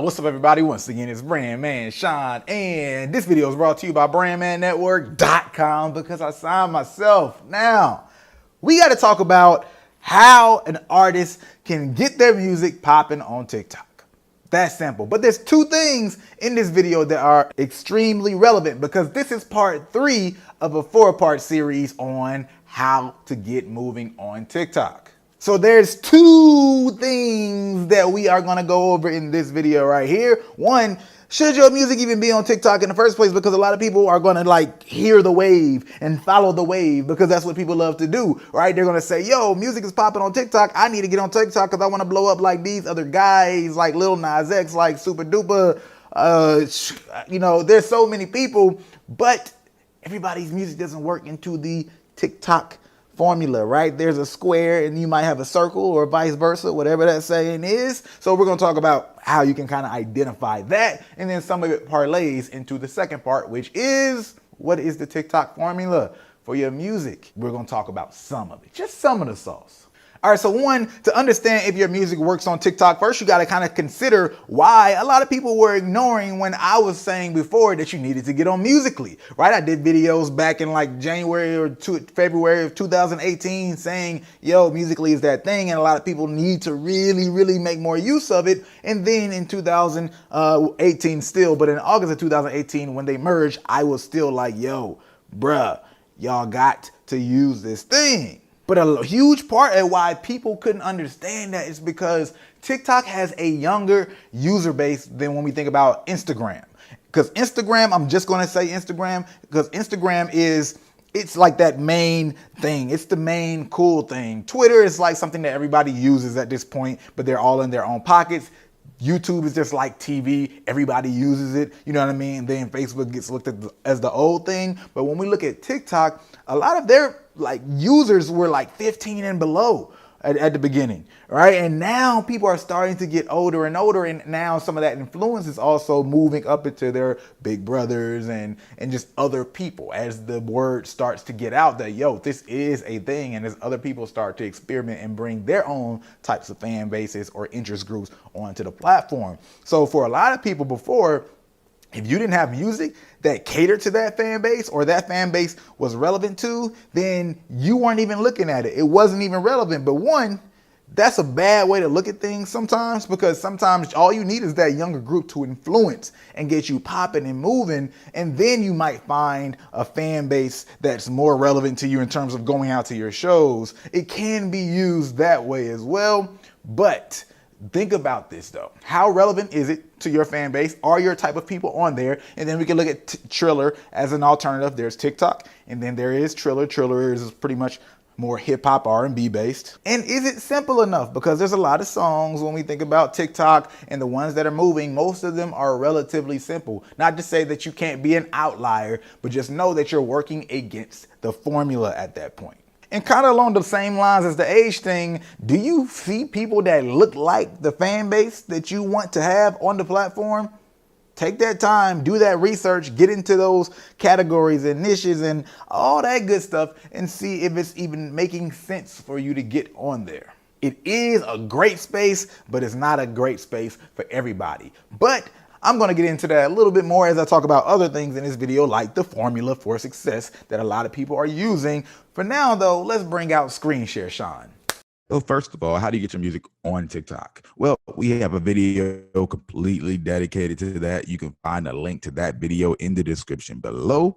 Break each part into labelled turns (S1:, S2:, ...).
S1: What's up, everybody? Once again, it's Brand Man Sean, and this video is brought to you by BrandManNetwork.com because I signed myself. Now, we got to talk about how an artist can get their music popping on TikTok. That's simple. But there's two things in this video that are extremely relevant because this is part 3 of a 4-part series on how to get moving on TikTok. So there's 2 things that we are gonna go over in this video right here. One, should your music even be on TikTok in the first place? Because a lot of people are gonna like hear the wave and follow the wave because that's what people love to do, right? They're gonna say, yo, music is popping on TikTok. I need to get on TikTok because I wanna blow up like these other guys, like Lil Nas X, like Super Duper. There's so many people, but everybody's music doesn't work into the TikTok formula, right? There's a square and you might have a circle or vice versa, whatever that saying is. So we're going to talk about how you can kind of identify that. And then some of it parlays into the second part, which is what is the TikTok formula for your music? We're going to talk about some of it, just some of the sauce. All right, so one, to understand if your music works on TikTok, first you got to kind of consider why a lot of people were ignoring when I was saying before that you needed to get on Musical.ly, right? I did videos back in like January or February of 2018 saying, yo, Musical.ly is that thing, and a lot of people need to really make more use of it. And then in 2018 still, but in August of 2018 when they merged, I was still like, yo, bruh, y'all got to use this thing. But a huge part of why people couldn't understand that is because TikTok has a younger user base than when we think about Instagram. Because Instagram, I'm just going to say Instagram, because Instagram it's like that main thing. It's the main cool thing. Twitter is like something that everybody uses at this point, but they're all in their own pockets. YouTube is just like TV. Everybody uses it. You know what I mean? Then Facebook gets looked at as the old thing. But when we look at TikTok, a lot of their like users were like 15 and below at the beginning, right? And now people are starting to get older and older. And now some of that influence is also moving up into their big brothers and just other people as the word starts to get out that, yo, this is a thing. And as other people start to experiment and bring their own types of fan bases or interest groups onto the platform. So for a lot of people before, if you didn't have music that catered to that fan base or that fan base was relevant to, then you weren't even looking at it. It wasn't even relevant. But one, that's a bad way to look at things sometimes because sometimes all you need is that younger group to influence and get you popping and moving. And then you might find a fan base that's more relevant to you in terms of going out to your shows. It can be used that way as well. But think about this though. How relevant is it to your fan base? Are your type of people on there? And then we can look at Triller as an alternative. There's TikTok and then there is Triller. Triller is pretty much more hip hop R&B based. And is it simple enough? Because there's a lot of songs when we think about TikTok and the ones that are moving, most of them are relatively simple. Not to say that you can't be an outlier, but just know that you're working against the formula at that point. And kind of along the same lines as the age thing, do you see people that look like the fan base that you want to have on the platform? Take that time, do that research, get into those categories and niches and all that good stuff and see if it's even making sense for you to get on there. It is a great space, but it's not a great space for everybody. But I'm going to get into that a little bit more as I talk about other things in this video, like the formula for success that a lot of people are using. For now, though, let's bring out Screen Share Sean.
S2: So first of all, how do you get your music on TikTok? Well, we have a video completely dedicated to that. You can find a link to that video in the description below.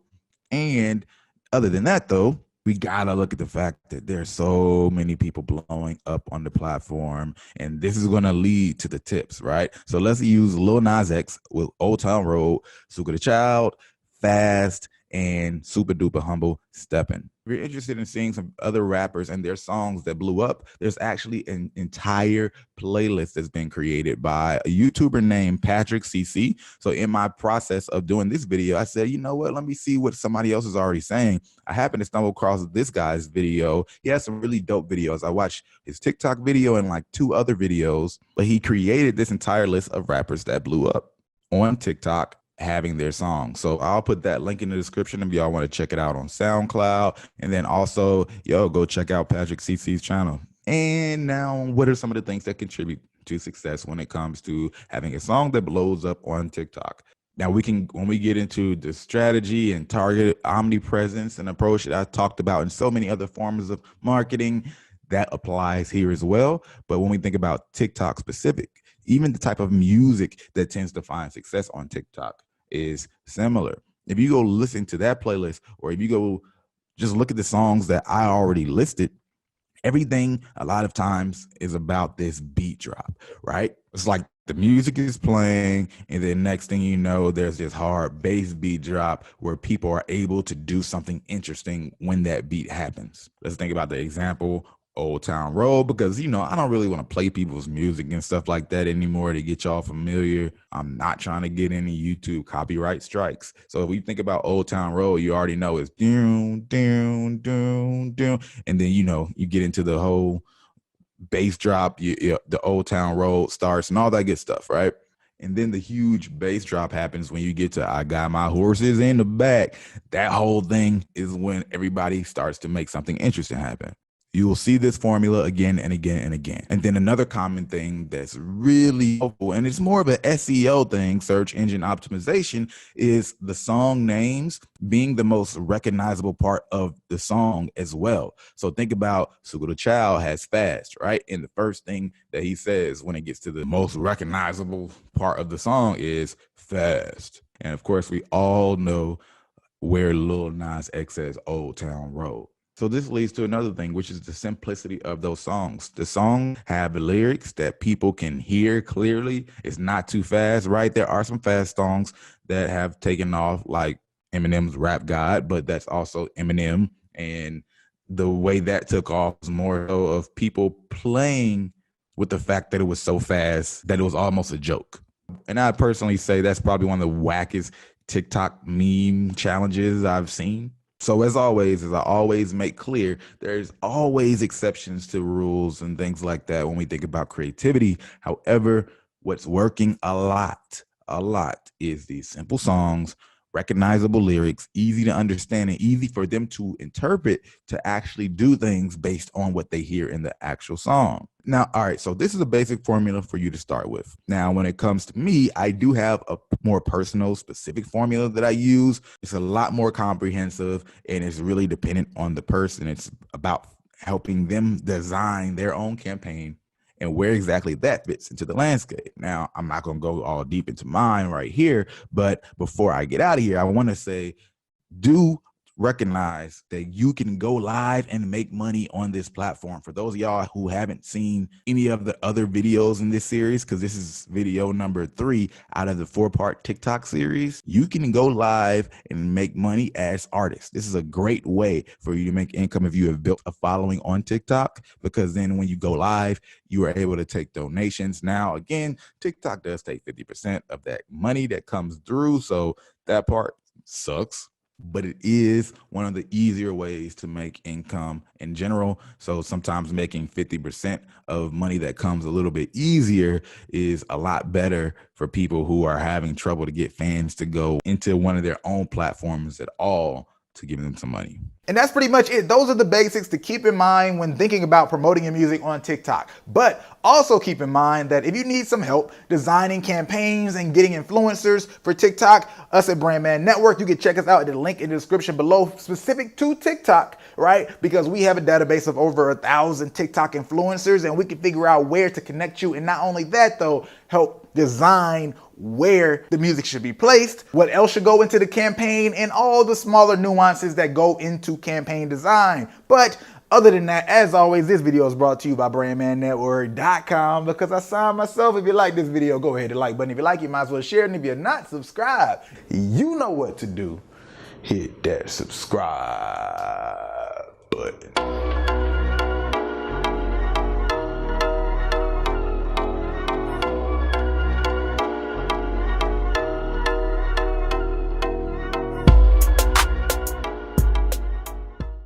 S2: And other than that, though, we gotta look at the fact that there's so many people blowing up on the platform, and this is gonna lead to the tips, right? So let's use Lil Nas X with Old Town Road, Suga the Child, Fast, and Super Duper Humble Steppin'. If you're interested in seeing some other rappers and their songs that blew up, there's actually an entire playlist that's been created by a YouTuber named Patrick CC. So in my process of doing this video, I said, you know what, let me see what somebody else is already saying. I happened to stumble across this guy's video. He has some really dope videos. I watched his TikTok video and like 2 other videos, but he created this entire list of rappers that blew up on TikTok having their song. So I'll put that link in the description if y'all want to check it out on SoundCloud. And then also, go check out Patrick CC's channel. And now, what are some of the things that contribute to success when it comes to having a song that blows up on TikTok. Now when we get into the strategy and target omnipresence and approach that I talked about in so many other forms of marketing, that applies here as well. But when we think about TikTok specific, even the type of music that tends to find success on TikTok is similar. If you go listen to that playlist, or if you go just look at the songs that I already listed, everything a lot of times is about this beat drop, right? It's like the music is playing, and then next thing you know, there's this hard bass beat drop where people are able to do something interesting when that beat happens. Let's think about the example Old Town Road, because I don't really want to play people's music and stuff like that anymore to get y'all familiar. I'm not trying to get any YouTube copyright strikes. So if we think about Old Town Road, you already know it's down, down, down, down, and then you get into the whole bass drop, the Old Town Road starts and all that good stuff, right? And then the huge bass drop happens when you get to I Got My Horses in the Back. That whole thing is when everybody starts to make something interesting happen. You will see this formula again and again and again. And then another common thing that's really helpful, and it's more of an SEO thing, search engine optimization, is the song names being the most recognizable part of the song as well. So think about Suga the Child has Fast, right? And the first thing that he says when it gets to the most recognizable part of the song is Fast. And of course, we all know where Lil Nas X says Old Town Road. So this leads to another thing, which is the simplicity of those songs. The songs have lyrics that people can hear clearly. It's not too fast, right? There are some fast songs that have taken off, like Eminem's Rap God, but that's also Eminem. And the way that took off was more so of people playing with the fact that it was so fast that it was almost a joke. And I personally say that's probably one of the wackest TikTok meme challenges I've seen. So as always, as I always make clear, there's always exceptions to rules and things like that when we think about creativity. However, what's working a lot is these simple songs, recognizable lyrics, easy to understand and easy for them to interpret to actually do things based on what they hear in the actual song. Now, all right, so this is a basic formula for you to start with. Now, when it comes to me, I do have a more personal, specific formula that I use. It's a lot more comprehensive, and it's really dependent on the person. It's about helping them design their own campaign and where exactly that fits into the landscape. Now, I'm not going to go all deep into mine right here, but before I get out of here, I want to say, do recognize that you can go live and make money on this platform. For those of y'all who haven't seen any of the other videos in this series, because this is video number 3 out of the 4-part TikTok series, you can go live and make money as artists. This is a great way for you to make income if you have built a following on TikTok, because then when you go live, you are able to take donations. Now, again, TikTok does take 50% of that money that comes through, so that part sucks. But it is one of the easier ways to make income in general. So sometimes making 50% of money that comes a little bit easier is a lot better for people who are having trouble to get fans to go into one of their own platforms at all to give them some money.
S1: And that's pretty much it. Those are the basics to keep in mind when thinking about promoting your music on TikTok. But also keep in mind that if you need some help designing campaigns and getting influencers for TikTok, us at Brand Man Network, you can check us out at the link in the description below specific to TikTok, right? Because we have a database of over 1,000 TikTok influencers, and we can figure out where to connect you. And not only that, though, help design where the music should be placed, what else should go into the campaign, and all the smaller nuances that go into campaign design. But other than that, as always, this video is brought to you by BrandManNetwork.com, because I signed myself. If you like this video, go ahead and like button. If you like it, you might as well share it. And if you're not subscribed, you know what to do. Hit that subscribe button.